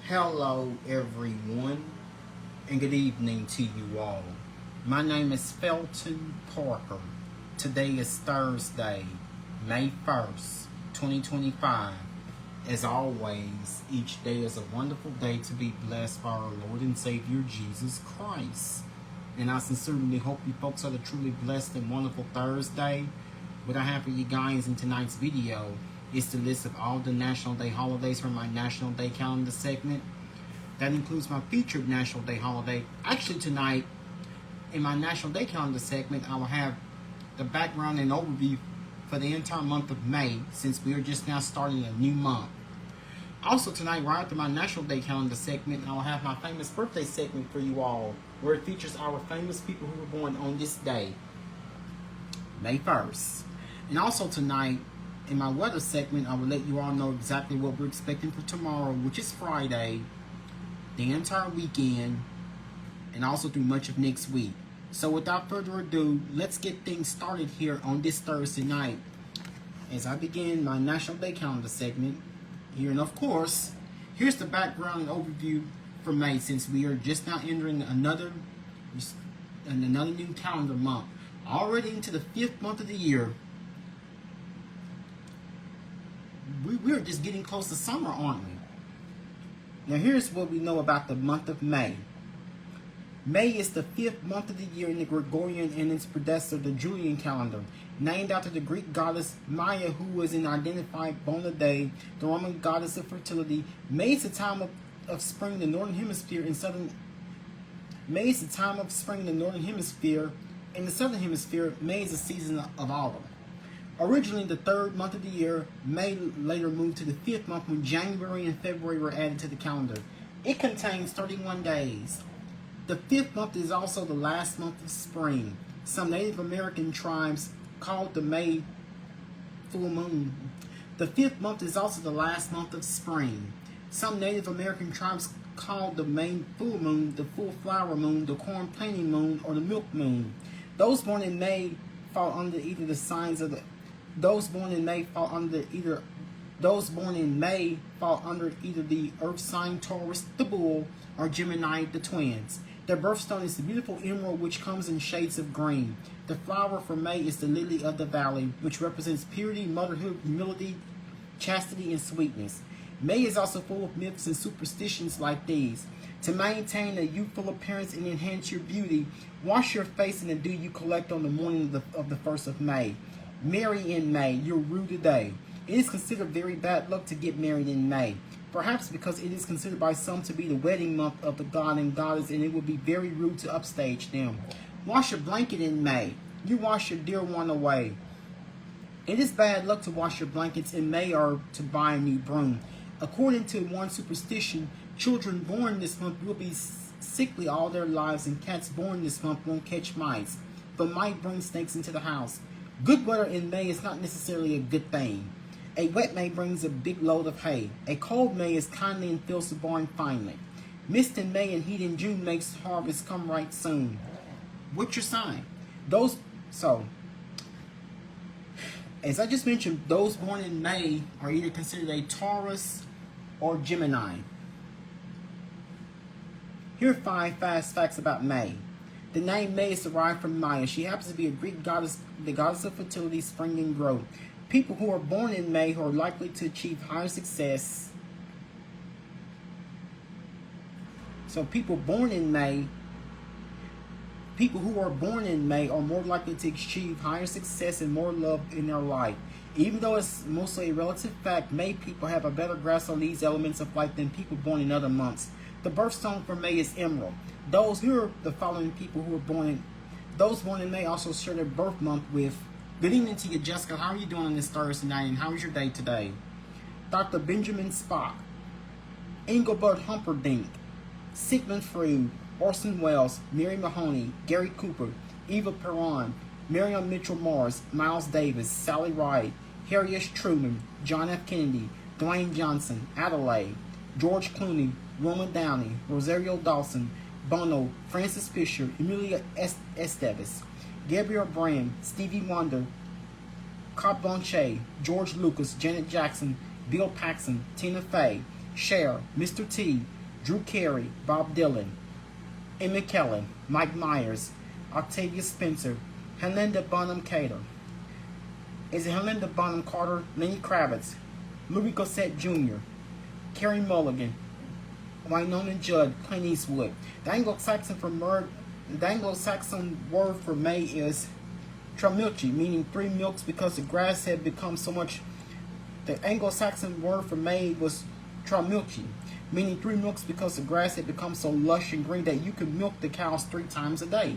Hello, everyone, and good evening to you all. My name is Felton Parker. Today is Thursday, May 1st, 2025. As always, each day is a wonderful day to be blessed by our Lord and Savior Jesus Christ. And I sincerely hope you folks had a truly blessed and wonderful Thursday. What I have for you guys in tonight's video is the list of all the National Day holidays from my National Day calendar segment. That includes my featured National Day holiday. Actually, tonight, in my National Day calendar segment, I will have the background and overview for the entire month of May, since we are just now starting a new month. Also tonight, right after my National Day calendar segment, I will have my famous birthday segment for you all, where it features our famous people who were born on this day, May 1st. And also tonight, in my weather segment, I will let you all know exactly what we're expecting for tomorrow, which is Friday, the entire weekend, and also through much of next week. So without further ado, let's get things started here on this Thursday night as I begin my National Day calendar segment here. And of course, here's the background and overview for May, since we are just now entering another new calendar month, already into the 5th month of the year. We're just getting close to summer, aren't we? Now here's what we know about the month of May. May is the 5th month of the year in the Gregorian and its predecessor, the Julian calendar, named after the Greek goddess Maya, who was an identified Bona Dea, the Roman goddess of fertility. May is the time of spring in the northern hemisphere and southern. May is the time of spring in the northern hemisphere. In the southern hemisphere, May is the season of autumn. Originally the 3rd month of the year, May later moved to the 5th month when January and February were added to the calendar. It contains 31 days. The 5th month is also the last month of spring. Some Native American tribes called the May full moon. The 5th month is also the last month of spring. Some Native American tribes called the May full moon the full flower moon, the corn planting moon, or the milk moon. Those born in May fall under either the signs of the Those born in May fall under either the Earth sign Taurus, the Bull, or Gemini, the Twins. Their birthstone is the beautiful emerald, which comes in shades of green. The flower for May is the lily of the valley, which represents purity, motherhood, humility, chastity, and sweetness. May is also full of myths and superstitions like these. To maintain a youthful appearance and enhance your beauty, wash your face in the dew you collect on the morning of the 1st of May. Marry in May, you're rude today. It is considered very bad luck to get married in May, perhaps because it is considered by some to be the wedding month of the god and goddess, and it would be very rude to upstage them. Wash your blanket in May. You wash your dear one away. It is bad luck to wash your blankets in May or to buy a new broom. According to one superstition, children born this month will be sickly all their lives, and cats born this month won't catch mice, but might bring snakes into the house. Good weather in May is not necessarily a good thing. A wet May brings a big load of hay. A cold May is kindly and fills the barn finely. Mist in May and heat in June makes harvest come right soon. What's your sign? As I just mentioned, those born in May are either considered a Taurus or Gemini. Here are 5 fast facts about May. The name May is derived from Maya. She happens to be a Greek goddess, the goddess of fertility, spring, and growth. People who are born in May who are likely to achieve higher success. So people who are born in May are more likely to achieve higher success and more love in their life. Even though it's mostly a relative fact, May people have a better grasp on these elements of life than people born in other months. The birthstone for May is emerald. Those born in May also share their birth month with. Good evening to you, Jessica. How are you doing on this Thursday night, and how was your day today? Dr. Benjamin Spock, Engelbert Humperdinck, Sigmund Freud, Orson Welles, Mary Mahoney, Gary Cooper, Eva Peron, Miriam Mitchell Morris, Miles Davis, Sally Ride, Harry S. Truman, John F. Kennedy, Dwayne Johnson, Adelaide, George Clooney, Roman Downey, Rosario Dawson, Bono, Francis Fisher, Emilia Estevez, Gabriel Brand, Stevie Wonder, Carte Blanche, George Lucas, Janet Jackson, Bill Paxton, Tina Fey, Cher, Mr. T, Drew Carey, Bob Dylan, Emmett Kellen, Mike Myers, Octavia Spencer, Helena Bonham Carter. Is it Helena Bonham Carter, Lenny Kravitz, Louis Gossett Jr., Carey Mulligan, Wynonna Judd, Clint Eastwood. The Anglo-Saxon word for May is tramilchi, meaning 3 milks, because the grass had become so much. The Anglo-Saxon word for May was tramilchi, meaning 3 milks, because the grass had become so lush and green that you could milk the cows 3 times a day.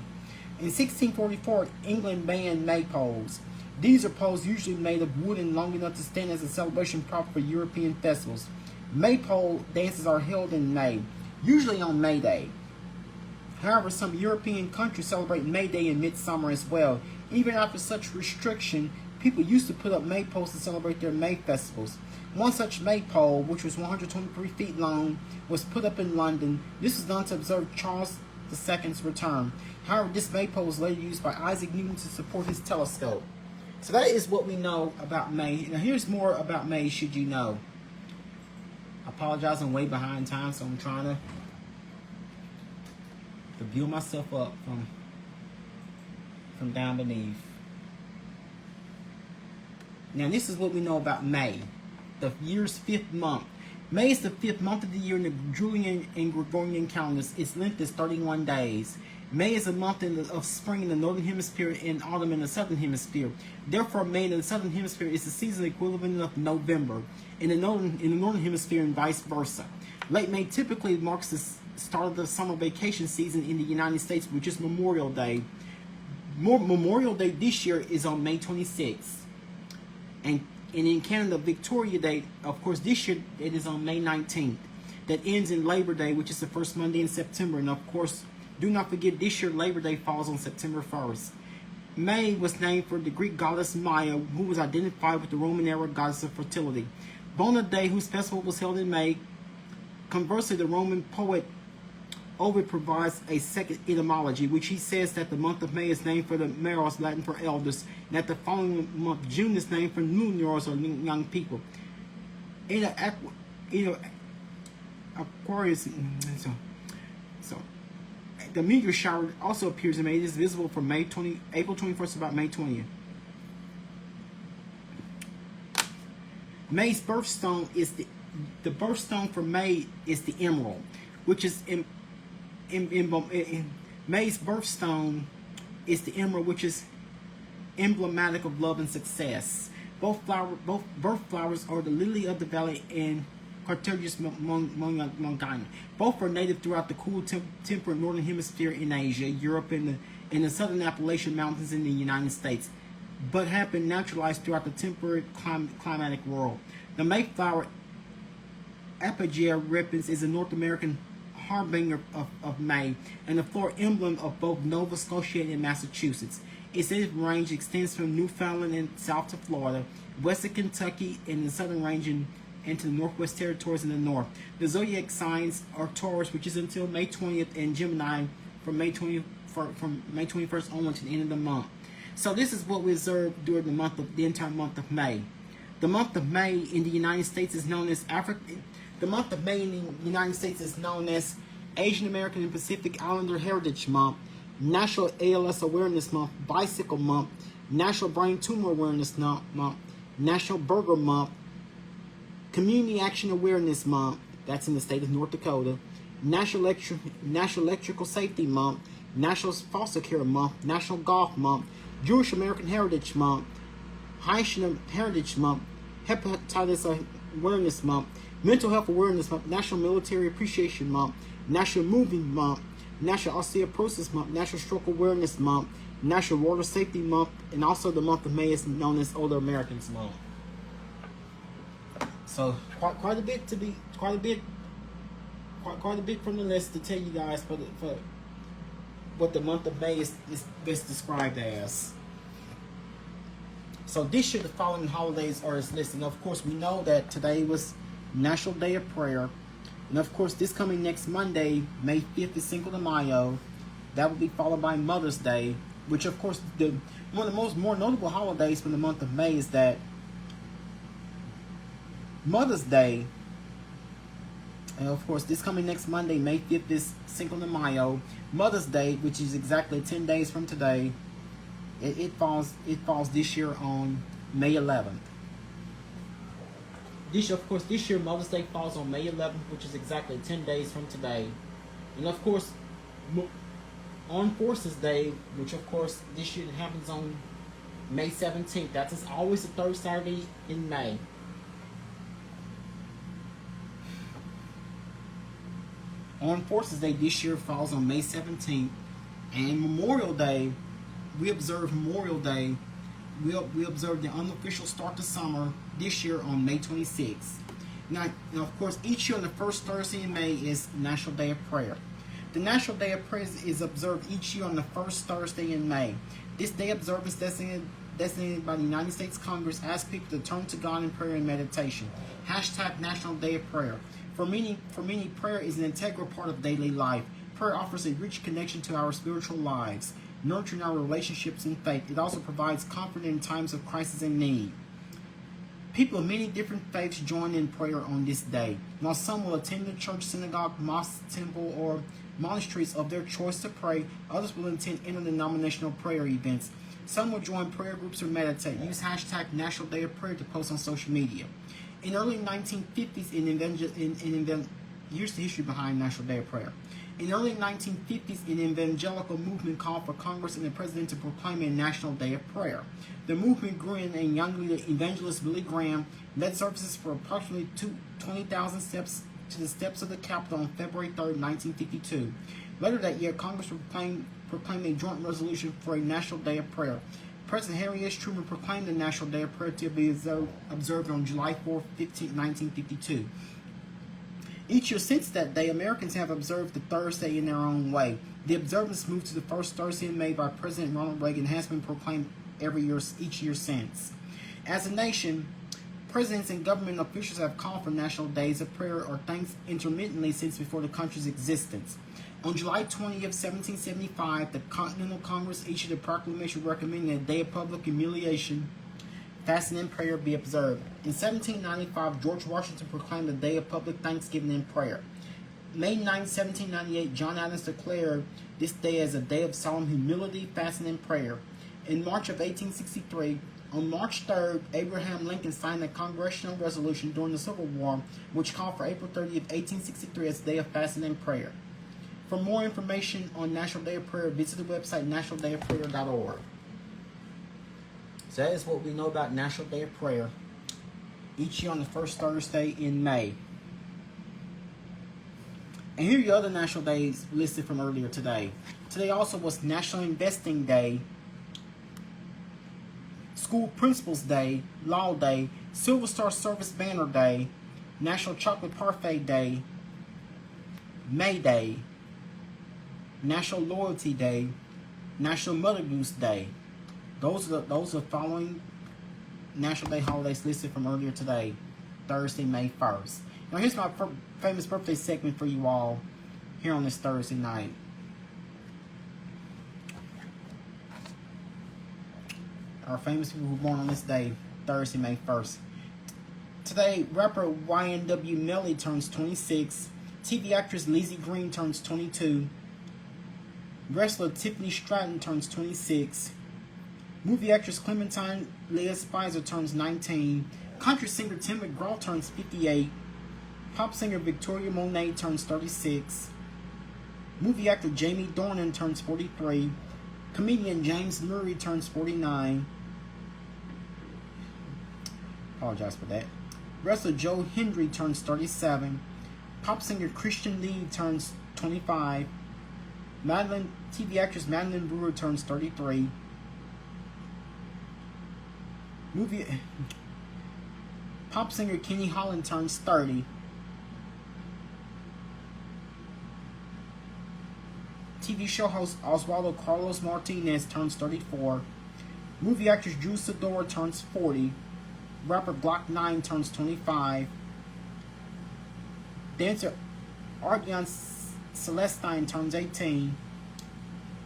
In 1644, England banned maypoles. These are poles usually made of wood and long enough to stand as a celebration proper for European festivals. Maypole dances are held in May, usually on May Day. However, some European countries celebrate May Day in midsummer as well. Even after such restriction, people used to put up maypoles to celebrate their May festivals. One such maypole, which was 123 feet long, was put up in London. This was done to observe Charles II's return. However, this maypole was later used by Isaac Newton to support his telescope. So that is what we know about May. Now here's more about May, should you know. I apologize, I'm way behind time, so I'm trying to build myself up from down beneath. Now this is what we know about May, the year's 5th month. May is the 5th month of the year in the Julian and Gregorian calendars. Its length is 31 days. May is a month of spring in the northern hemisphere and autumn in the southern hemisphere. Therefore, May in the southern hemisphere is the season equivalent of November in the northern hemisphere, and vice versa. Late May typically marks the start of the summer vacation season in the United States, which is Memorial Day. Memorial Day this year is on May 26th. And in Canada, Victoria Day, of course, this year it is on May 19th. That ends in Labor Day, which is the first Monday in September. And of course, do not forget, this year Labor Day falls on September 1st. May was named for the Greek goddess Maya, who was identified with the Roman era goddess of fertility. Bona Day, whose festival was held in May. Conversely, the Roman poet Ovid provides a second etymology, which he says that the month of May is named for the Meros, Latin for elders, and that the following month, June, is named for Nuneros, or young people. Aquarius, so the meteor shower also appears in May. It is visible from April 21st to about May 20th. May's birthstone is the birthstone for May is the emerald, which is May's birthstone is the emerald, which is emblematic of love and success. Both birth flowers are the lily of the valley and Carterius mongana. Both are native throughout the cool temperate northern hemisphere in Asia, Europe, and the southern Appalachian Mountains in the United States, but have been naturalized throughout the temperate climatic world. The Mayflower apogea repens is a North American harbinger of May and the floral emblem of both Nova Scotia and Massachusetts. Its native range extends from Newfoundland and south to Florida, west of Kentucky, and the southern range into the Northwest Territories in the north. The zodiac signs are Taurus, which is until May 20th, and Gemini from May 21st onward to the end of the month. So this is what we observe during the entire month of May. The month of May in the United States is known as The month of May in the United States is known as Asian American and Pacific Islander Heritage Month, National ALS Awareness Month, Bicycle Month, National Brain Tumor Awareness Month, National Burger Month, Community Action Awareness Month, that's in the state of North Dakota, National Electrical Safety Month, National Foster Care Month, National Golf Month, Jewish American Heritage Month, Haitian Heritage Month, Hepatitis Awareness Month, Mental Health Awareness Month, National Military Appreciation Month, National Moving Month, National Osteoporosis Month, National Stroke Awareness Month, National Water Safety Month, and also the month of May is known as Older Americans Month. So quite a bit from the list to tell you guys for what the month of May is best described as. So this year the following holidays are as listed. And of course we know that today was National Day of Prayer. And of course this coming next Monday, May 5th, is Cinco de Mayo. That will be followed by Mother's Day, which of course one of the more notable holidays from the month of May is that Mother's Day And of course, this coming next Monday, May 5th, is Cinco de Mayo. Mother's Day, which is exactly 10 days from today. It falls this year on May 11th. This year Mother's Day falls on May 11th, which is exactly 10 days from today. And of course, Armed Forces Day, which of course this year happens on May 17th. That's always the third Saturday in May. Armed Forces Day this year falls on May 17th. And Memorial Day, we observe Memorial Day. We observe the unofficial start to summer this year on May 26th. Now, of course, each year on the first Thursday in May is National Day of Prayer. The National Day of Prayer is observed each year on the first Thursday in May. This day observance designated by the United States Congress asks people to turn to God in prayer and meditation. # National Day of Prayer. For many, prayer is an integral part of daily life. Prayer offers a rich connection to our spiritual lives, nurturing our relationships and faith. It also provides comfort in times of crisis and need. People of many different faiths join in prayer on this day. While some will attend the church, synagogue, mosque, temple, or monasteries of their choice to pray, others will attend interdenominational prayer events. Some will join prayer groups or meditate. Use # National Day of Prayer to post on social media. In early 1950s, here's the history behind National Day of Prayer. In early 1950s, an evangelical movement called for Congress and the President to proclaim a National Day of Prayer. The movement grew in, and young leader evangelist Billy Graham led services for approximately 20,000 steps to the steps of the Capitol on February 3, 1952. Later that year, Congress proclaimed a joint resolution for a National Day of Prayer. President Harry S. Truman proclaimed the National Day of Prayer to be observed on July 4, 1952. Each year since that day, Americans have observed the Thursday in their own way. The observance moved to the first Thursday in May by President Ronald Reagan and has been proclaimed each year since. As a nation, presidents and government officials have called for national days of prayer or thanks intermittently since before the country's existence. On July 20th, 1775, the Continental Congress issued a proclamation recommending a day of public humiliation, fasting and prayer be observed. In 1795, George Washington proclaimed a day of public thanksgiving and prayer. May 9, 1798, John Adams declared this day as a day of solemn humility, fasting, and prayer. In March of 1863, on March 3rd, Abraham Lincoln signed a congressional resolution during the Civil War, which called for April 30th, 1863 as a day of fasting and prayer. For more information on National Day of Prayer, visit the website nationaldayofprayer.org. So that is what we know about National Day of Prayer, each year on the first Thursday in May. And here are your other national days listed from earlier today. Today also was National Investing Day, School Principals Day, Law Day, Silver Star Service Banner Day, National Chocolate Parfait Day, May Day, National Loyalty Day, National Mother Goose Day. Those are following National Day holidays listed from earlier today, Thursday, May 1st. Now here's my famous birthday segment for you all here on this Thursday night. Our famous people who were born on this day, Thursday, May 1st. Today, rapper YNW Melly turns 26. TV actress Lizzie Green turns 22. Wrestler Tiffany Stratton turns 26. Movie actress Clementine Leah Spicer turns 19. Country singer Tim McGraw turns 58. Pop singer Victoria Monet turns 36. Movie actor Jamie Dornan turns 43. Comedian James Murray turns 49. Apologize for that. Wrestler Joe Hendry turns 37. Pop singer Christian Lee turns 25. TV actress Madeline Brewer turns 33. Pop singer Kenny Holland turns 30. TV show host Oswaldo Carlos Martinez turns 34. Movie actress Drew Sidora turns 40. Rapper Glock 9 turns 25. Dancer Argyon Celestine turns 18.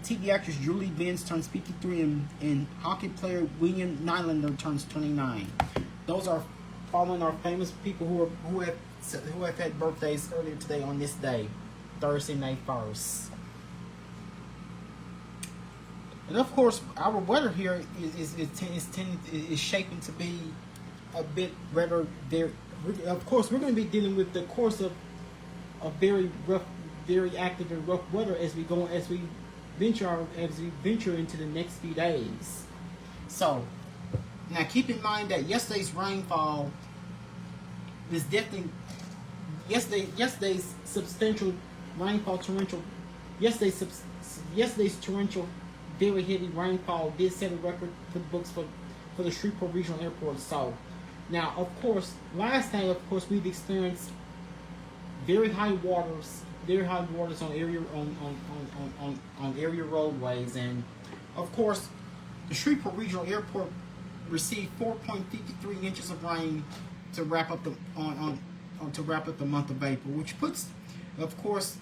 TV actress Julie Benz turns 53, and hockey player William Nylander turns 29. Those are following our famous people who have had birthdays earlier today on this day, Thursday, May 1st. And of course, our weather here is shaping to be a bit rather very. Of course, we're going to be dealing with the course of very rough, very active and rough weather as we venture into the next few days. So now keep in mind that yesterday's rainfall is definitely yesterday's substantial rainfall, yesterday's torrential, very heavy rainfall did set a record for the books for the Shreveport Regional Airport. So now, of course, last night, of course, we've experienced very high waters on area roadways, and of course, the Shreveport Regional Airport received 4.53 inches of rain to wrap up the month of April, which puts, of course,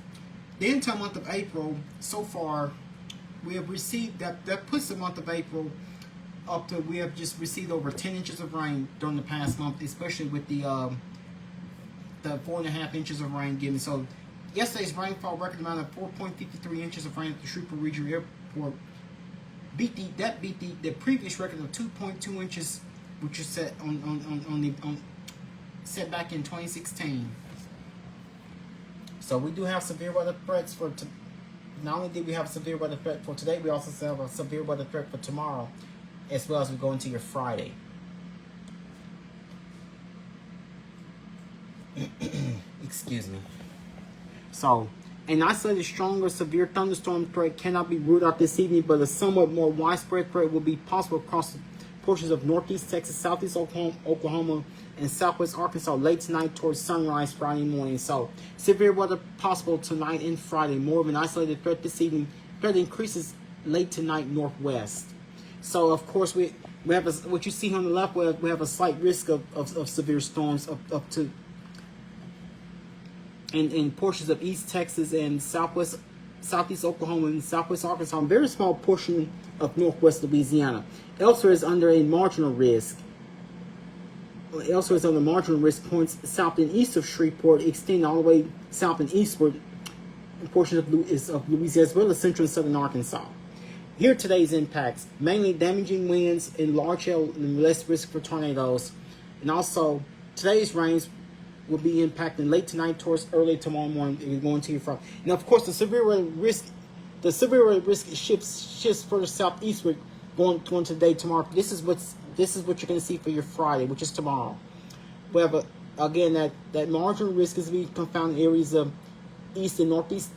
the entire month of April so far. We have received that puts the month of April up to, we have just received over 10 inches of rain during the past month, especially with the 4.5 inches of rain given. So yesterday's rainfall record amount of 4.53 inches of rain at the Shreveport Regional Airport beat the previous record of 2.2 inches, which was set set back in 2016. So we do have severe weather threats for. Not only did we have a severe weather threat for today, we also have a severe weather threat for tomorrow, as well as we go into your Friday. Excuse me. So, an isolated stronger severe thunderstorm threat cannot be ruled out this evening, but a somewhat more widespread threat will be possible across portions of northeast Texas, southeast Oklahoma, and southwest Arkansas late tonight towards sunrise Friday morning. So, severe weather possible tonight and Friday. More of an isolated threat this evening. Threat increases late tonight northwest. So, of course, we have what you see on the left. We have a slight risk of severe storms up to in portions of East Texas and southeast Oklahoma and southwest Arkansas, and a very small portion of northwest Louisiana. Elsewhere is under a marginal risk. Elsewhere is under marginal risk points south and east of Shreveport, extending all the way south and eastward in portions of Louisiana, as well as central and southern Arkansas. Here are today's impacts: mainly damaging winds and large hail and less risk for tornadoes. And also, today's rains will be impacting late tonight towards early tomorrow morning and going to your Friday. And of course, the severe weather risk shifts further southeastward going today, tomorrow. This is what you're going to see for your Friday, which is tomorrow. We have again that marginal risk is being confounded in areas of east and northeast,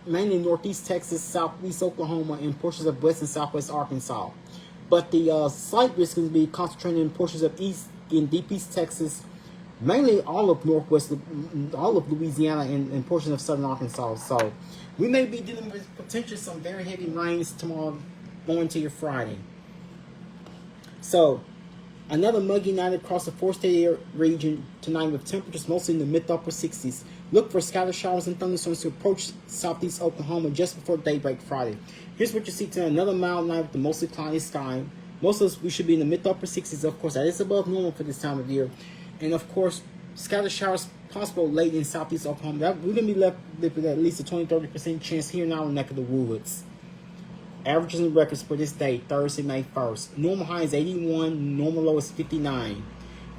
mainly northeast Texas, southeast Oklahoma, and portions of west and southwest Arkansas. But the slight risk is be concentrated in portions of east and deep east Texas, mainly all of Louisiana, and portions of southern Arkansas. So we may be dealing with potentially some very heavy rains tomorrow going to your Friday. So another muggy night across the four-state region tonight with temperatures mostly in the mid-upper 60s. Look for scattered showers and thunderstorms to approach southeast Oklahoma just before daybreak Friday. Here's what you see tonight: another mild night with a mostly cloudy sky. Most of us, we should be in the mid-upper 60s. Of course, that is above normal for this time of year. And of course, scattered showers possible late in southeast Oklahoma. We're going to be left with at least a 20-30% chance here in our neck of the woods. Averages and records for this day, Thursday, May 1st. Normal high is 81, normal low is 59.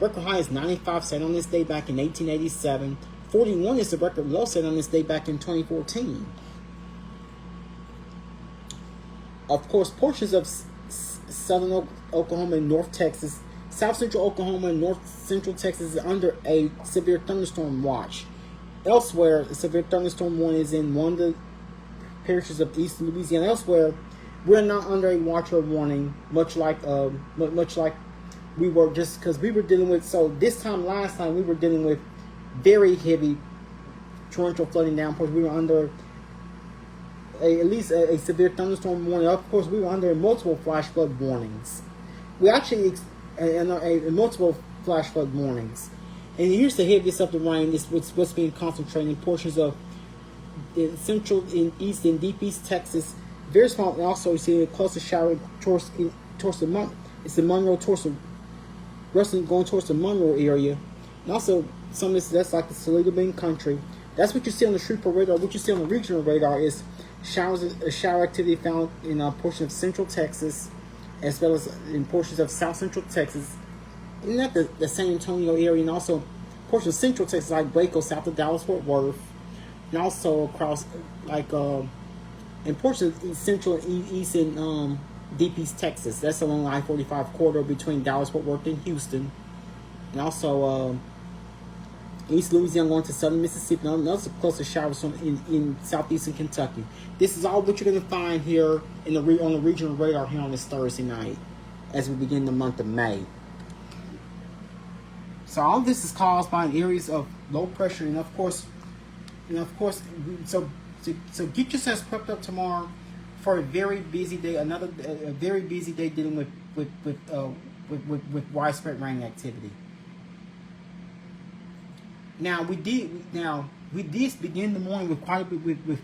Record high is 95, set on this day back in 1887. 41 is the record low set on this day back in 2014. Of course, portions of southern Oklahoma and North Texas, South Central Oklahoma and North Central Texas is under a severe thunderstorm watch. Elsewhere, a severe thunderstorm warning is in one of the parishes of East Louisiana. Elsewhere, we're not under a watch or warning, much like we were, just because we were dealing with. So last time we were dealing with very heavy torrential flooding downpours. We were under at least a severe thunderstorm warning. Of course, we were under multiple flash flood warnings. We actually multiple flash flood warnings. And here's the heaviest of the rain. This what's being concentrated in portions of central, in east, and deep east Texas. Very small. And also, you see the closest shower towards the Monroe, towards wrestling going towards the Monroe area. And also, some of this, that's like the Toledo Bend country. That's what you see on the Shreveport radar. What you see on the regional radar is shower activity found in portions of central Texas, as well as in portions of south central Texas. And not the San Antonio area, and also portions of central Texas, like Waco, south of Dallas-Fort Worth, and also across, like, in portions of central and east in Deep East Texas. That's along the I-45 corridor between Dallas-Fort Worth and Houston. And also East Louisiana going to southern Mississippi. And also close to showers in southeastern Kentucky. This is all what you're going to find here on the regional radar here on this Thursday night as we begin the month of May. So all this is caused by areas of low pressure, and of course, so get yourselves prepped up tomorrow for a very busy day. A very busy day dealing with widespread rain activity. Now we did begin the morning with quite a bit with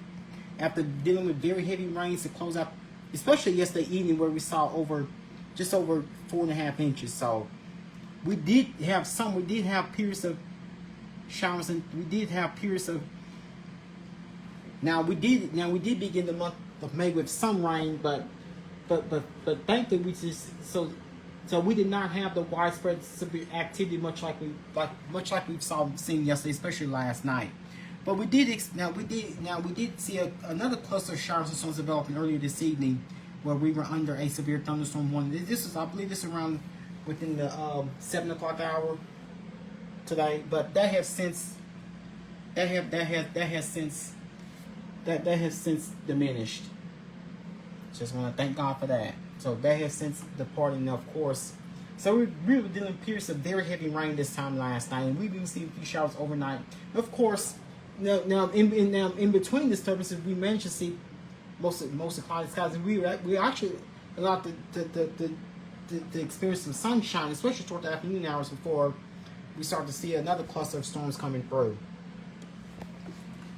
after dealing with very heavy rains to close out, especially yesterday evening where we saw just over 4.5 inches. So we did have periods of showers, and we did have periods of. Now we did begin the month of May with some rain, but thankfully we just so we did not have the widespread severe activity much like we seen yesterday, especially last night. But we did see another cluster of showers and storms developing earlier this evening, where we were under a severe thunderstorm warning. I believe this is around within the 7 o'clock hour today, but that has since diminished. Just want to thank God for that. So that has since departed, of course. So we were dealing with periods of very heavy rain this time last night, and we've been seeing a few showers overnight. Of course, now in between disturbances, we managed to see most of cloudy skies, and we actually allowed to experience some sunshine, especially toward the afternoon hours before we start to see another cluster of storms coming through.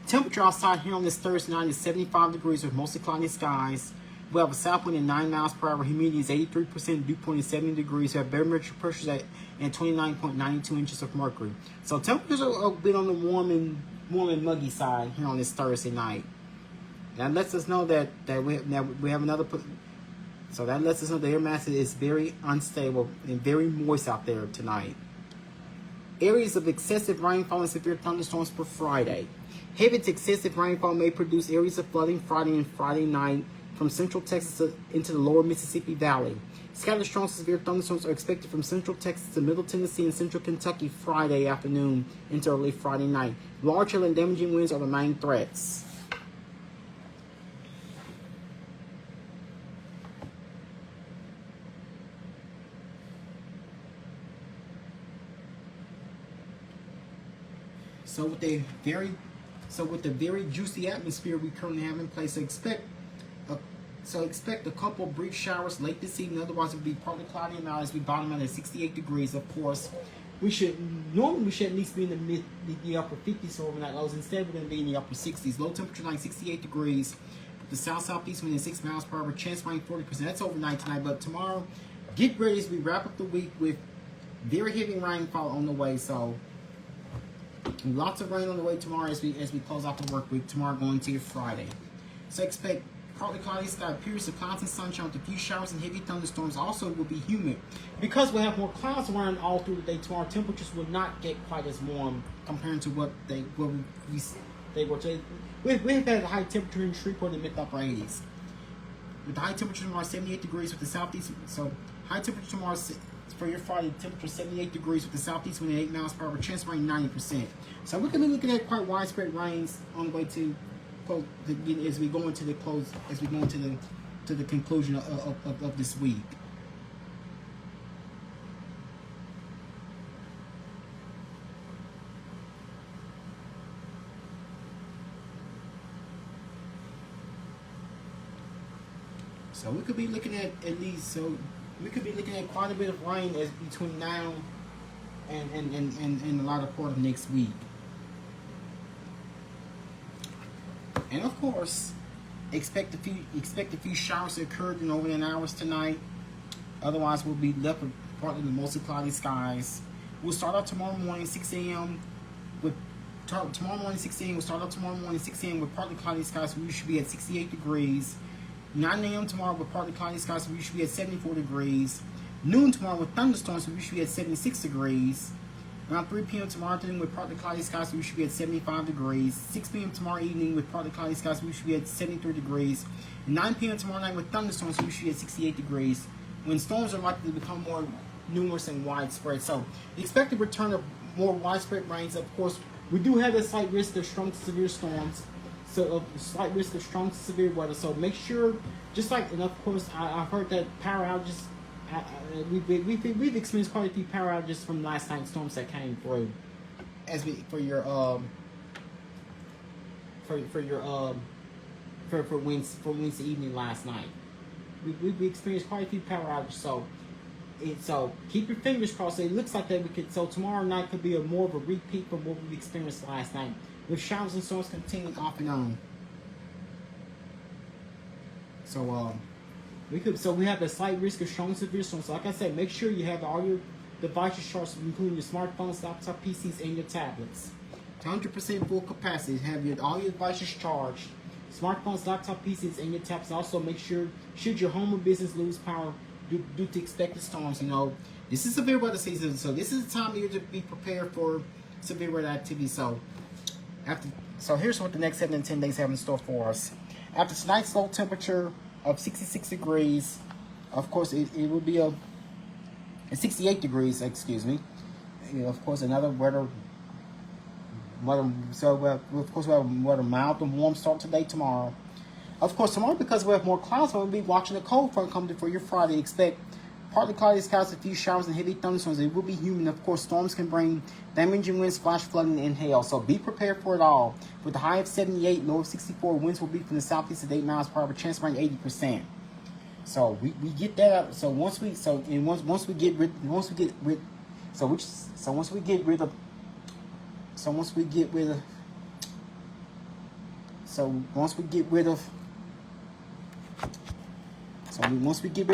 Temperature outside here on this Thursday night is 75 degrees with mostly cloudy skies. We have a south wind at 9 miles per hour. Humidity is 83%. Dew point is 70 degrees. We have barometric pressures at 29.92 inches of mercury. So temperatures are a bit on the warm and muggy side here on this Thursday night. That lets us know that we have another. So that lets us know the air mass is very unstable and very moist out there tonight. Areas of excessive rainfall and severe thunderstorms for Friday. Heavy to excessive rainfall may produce areas of flooding Friday and Friday night from central Texas into the lower Mississippi Valley. Scattered strong severe thunderstorms are expected from central Texas to middle Tennessee and central Kentucky Friday afternoon into early Friday night. Large hail and damaging winds are the main threats. So with the very juicy atmosphere we currently have in place, expect a couple of brief showers late this evening. Otherwise, it will be partly cloudy and mild as we bottom out at 68 degrees. Of course, we should at least be in the upper 50s for overnight lows. Instead, we're going to be in the upper 60s. Low temperature tonight 68 degrees. The south-southeast wind at 6 miles per hour. Chance rain 40%. That's overnight tonight. But tomorrow, get ready as we wrap up the week with very heavy rainfall on the way. So lots of rain on the way tomorrow as we close out the work week. Tomorrow going to Friday. So expect partly cloudy sky, periods of clouds and sunshine with a few showers and heavy thunderstorms. Also will be humid. Because we'll have more clouds around all through the day tomorrow, temperatures will not get quite as warm compared to what they were today. We've had a high temperature in Shreveport in the mid-upper 80s. With the high temperature tomorrow 78 degrees with the southeast. So high temperature tomorrow for your Friday, temperature 78 degrees with the southeast wind at 8 miles per hour, chance rain 90%. So we're going to be looking at quite widespread rains on the way to close as we go into the conclusion of this week. So we could be looking at quite a bit of rain as between now and the latter part of next week. And of course, expect a few showers to occur in over 9 hours tonight. Otherwise, we'll be left with partly to mostly cloudy skies. We'll start out tomorrow morning 6 a.m. with tomorrow morning 6 a.m. We'll start out tomorrow morning 6 a.m. with partly cloudy skies. So we should be at 68 degrees. 9 a.m. tomorrow with partly cloudy skies. So we should be at 74 degrees. Noon tomorrow with thunderstorms. So we should be at 76 degrees. Around 3 p.m. tomorrow afternoon with partly cloudy skies. So we should be at 75 degrees. 6 p.m. tomorrow evening with partly cloudy skies. So we should be at 73 degrees. And 9 p.m. tomorrow night with thunderstorms. So we should be at 68 degrees. When storms are likely to become more numerous and widespread. So the expected return of more widespread rains. Of course, we do have a slight risk of strong to severe storms. So a slight risk of strong to severe weather. So make sure, just like, and of course, I've heard that power outages, we've experienced quite a few power outages from last night's storms that came through. As we for Wednesday evening last night, we experienced quite a few power outages. So keep your fingers crossed. It looks like that we could. So tomorrow night could be more of a repeat from what we experienced last night, with showers and storms continuing off and on. So we have a slight risk of strong severe storms. So like I said, make sure you have all your devices charged, including your smartphones, laptop, PCs, and your tablets. 100% full capacity. Have all your devices charged. Smartphones, laptop, PCs, and your tablets. Also make sure, should your home or business lose power due to expected storms, this is severe weather season. So this is the time of year to be prepared for severe weather activity. So here's what the next 7 to 10 days have in store for us. After tonight's low temperature of 66 degrees, of course it will be a 68 degrees, excuse me. Of course another weather. So of course we have a mild and warm start today, tomorrow. Of course, tomorrow, because we have more clouds, we'll be watching a cold front come for your Friday. Expect partly cloudy skies, a few showers, and heavy thunderstorms. It will be humid. Of course, storms can bring damaging winds, flash flooding, and hail. So be prepared for it all. With a high of 78, low of 64, winds will be from the southeast at 8 miles per hour, chance rain 80%. So we get that. So once we get rid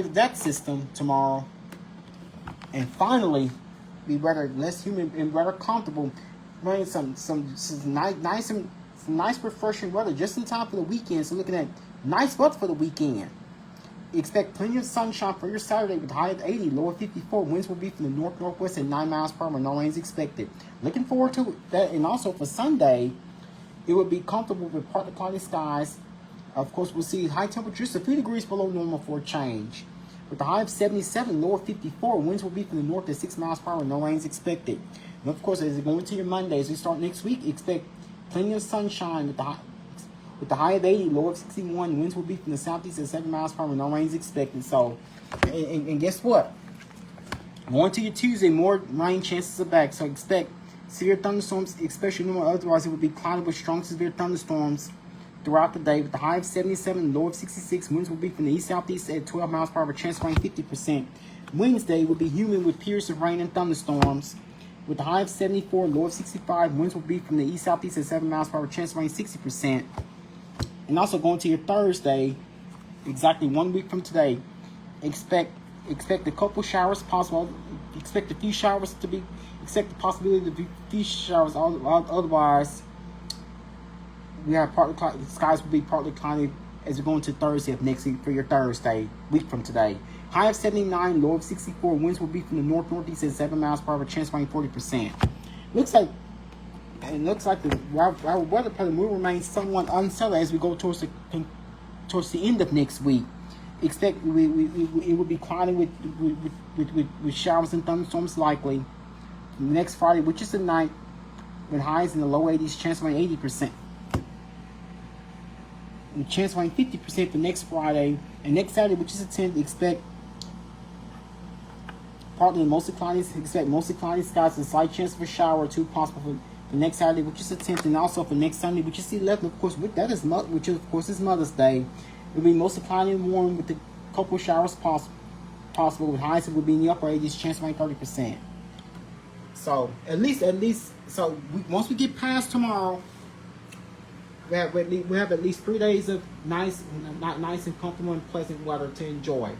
of that system tomorrow, and finally be rather less humid and rather comfortable, running some nice refreshing weather just in time for the weekend. So looking at nice weather for the weekend. Expect plenty of sunshine for your Saturday with high of 80, low of 54. Winds will be from the north-northwest at 9 miles per hour. No rain is expected. Looking forward to that. And also for Sunday, it will be comfortable with partly cloudy skies. Of course, we'll see high temperatures a few degrees below normal for a change. With a high of 77, low of 54, winds will be from the north at 6 miles per hour. No rain is expected. And of course, as we go into your Monday, as we start next week, expect plenty of sunshine with the high of 80, low of 61. Winds will be from the southeast at 7 miles per hour. No rain is expected. So, and guess what? Going to your Tuesday, more rain chances are back. So expect severe thunderstorms, especially normal. Otherwise, it will be cloudy with strong severe thunderstorms throughout the day. With the high of 77, low of 66, winds will be from the east-southeast at 12 miles per hour, chance of rain 50%. Wednesday will be humid with periods of rain and thunderstorms. With the high of 74, low of 65, winds will be from the east-southeast at 7 miles per hour, chance of rain 60%. And also going to your Thursday, exactly 1 week from today, expect a couple showers possible. Expect a few showers to be. Expect the possibility of a few showers. Otherwise, we have partly cloudy. Skies will be partly cloudy as we go into Thursday of next week for your Thursday, week from today. High of 79, low of 64. Winds will be from the north-northeast at 7 miles per hour, chance of rain 40%. Looks like our weather pattern will remain somewhat unsettled as we go towards the end of next week. Expect it will be cloudy with showers and thunderstorms likely. Next Friday, which is the night, with highs in the low 80s, chance of rain 80%. And chance of rain 50% for next Friday. And next Saturday, which is the 10th, expect partly mostly cloudy. Expect mostly cloudy skies and slight chance of a shower or two possible for next Saturday, which is the 10th, and also for next Sunday, which is the 11th. Of course, which of course is Mother's Day. It will be mostly cloudy and warm with a couple showers possible. With highs, it will be in the upper 80s, chance of rain 30%. So at least, once we get past tomorrow, we have at least 3 days of nice and comfortable and pleasant weather to enjoy.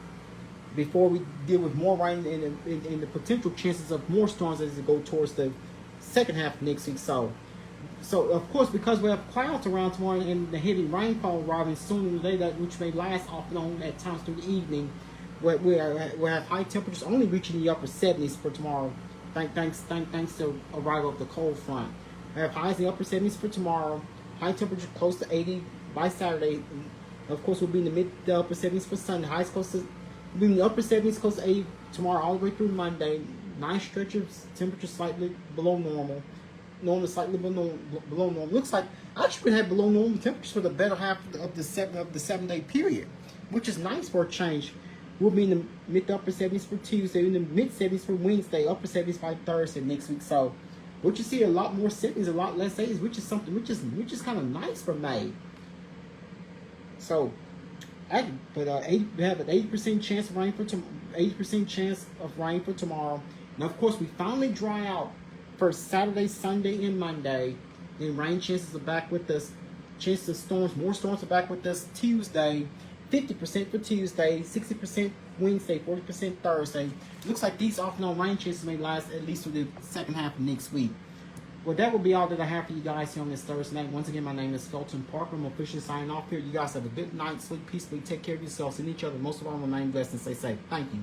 before we deal with more rain and the potential chances of more storms as we go towards the second half of next week. So of course, because we have clouds around tomorrow and the heavy rainfall arriving soon in the day, that which may last off and on at times through the evening, we have high temperatures only reaching the upper 70s for tomorrow. Thanks to arrival of the cold front. We have highs in the upper 70s for tomorrow. High temperature close to 80 by Saturday. Of course, we'll be in the upper 70s for Sunday. Highs close to be in the upper 70s, close to 80 tomorrow all the way through Monday. Nice stretch of temperature slightly below normal. Normal slightly below normal. Looks like actually we had below normal temperatures for the better half of the 7-day period, which is nice for a change. We'll be in the mid to upper 70s for Tuesday, in the mid 70s for Wednesday, upper 70s by Thursday next week. So we'll just see a lot more 70s, a lot less 80s, which is something which is kind of nice for May. So, we have an 80% chance of rain for 80% chance of rain for tomorrow. Now, of course, we finally dry out for Saturday, Sunday, and Monday. Then rain chances are back with us. Chances of storms, more storms are back with us Tuesday. 50% for Tuesday, 60% Wednesday, 40% Thursday. Looks like these off and on rain chances may last at least through the second half of next week. Well, that will be all that I have for you guys here on this Thursday night. Once again, my name is Felton Parker. I'm officially signing off here. You guys have a good night, sleep peacefully, take care of yourselves and each other. Most of all, remain blessed and stay safe. Thank you.